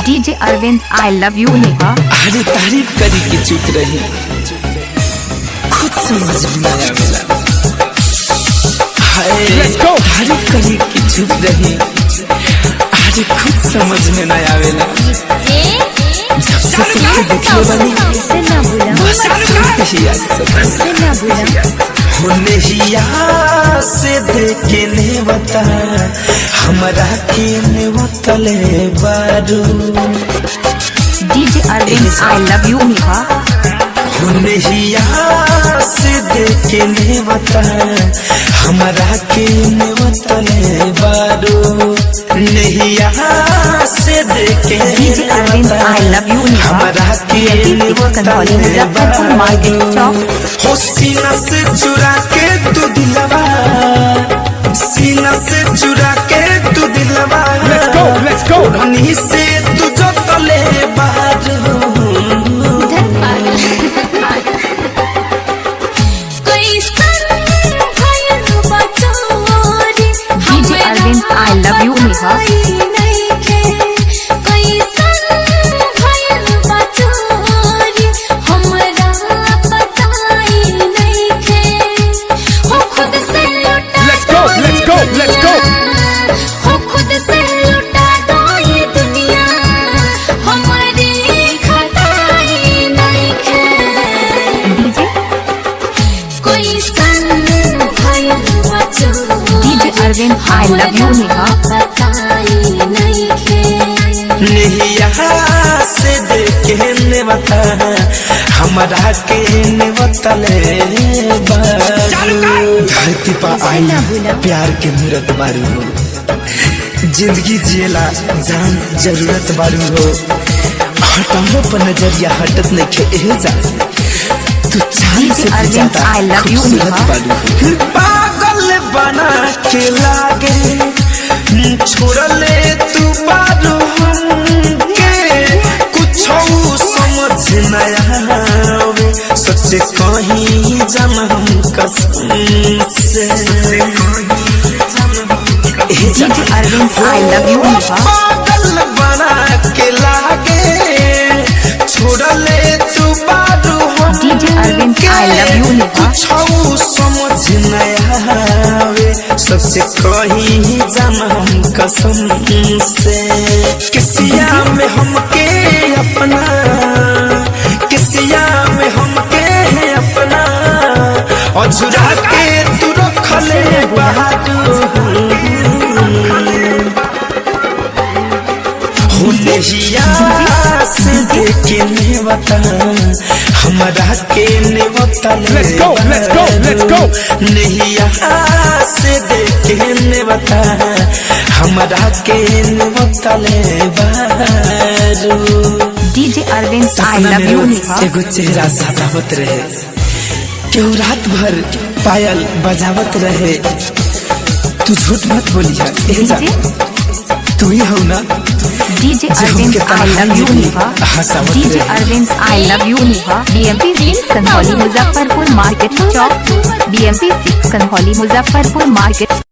DJ Arvind I love you Neha. अरे तारीफ करी के चुप रही, खुद समझ में आया वाला। तारीफ करी के चुप रही, आज खुद समझ में न आवेला। जब से तुमको देखले बनी बस हिया से देखे ने बता हमरा के ने बतले बारू। DJ Arvind I love you Neha. हिया से देखे ने बता हमरा के ने बतले बारू। नहिया से देखे DJ Arvind I love you Neha. हमरा के ने बतले बारू। हो सीना से चुरा के तू दिलवा, सीना से चुरा के तू दिलवा। Let's go. धनी से तू जो तले बाहर DJ Arvind I love you Neha. Let's go. हो खुद से लुटा दो ये दुनिया, हमारी खताई नहीं खे। डीजे कोई सन भाई DJ Arvind I love you Neha. बताई नहीं खे। नहिया से देखे ने बता हमरा के ने बतले बारू। धरती पर आई प्यार के मूरत बारू हो, जिंदगी जिएला जान जरूरत बारू हो। हटाओ पर नजरिया हटत नहीं खे एह जा, तू चांद से भी ज्यादा खूबसूरत बारू हो। पागल बना के लागे छोड़ले तू बारू हमके, कुछ समझ न आवे सच्चे कहीं जन हम कसम से। DJ Arvind I love you Neha. पागल बना के लागे छोड़ले तू बारू DJ Arvind I love you Neha. कुछ समझ न आवे सबसे कहीं जन्म कसम से। किसिया में हमके अपना, किसिया में हमके अपना अझुरा के तू रखले बहादुर। नहिया से देखे ने बता हमरा के ने बतले बारू। नहिया से देखे ने बता हमरा के ने बतले बारू। DJ Arvind I love you Neha. एगो चेहरा सतावत रहे, केहू रात भर पायल बजावत रहे। तू झूठ मत बोलिया एजा, तू ही हो ना। DJ Arvind I love you Neha. DJ Arvind I love you Neha. BMP 6 Kanhauli Muzaffarpur market चौक। BMP 6 Kanhauli Muzaffarpur market.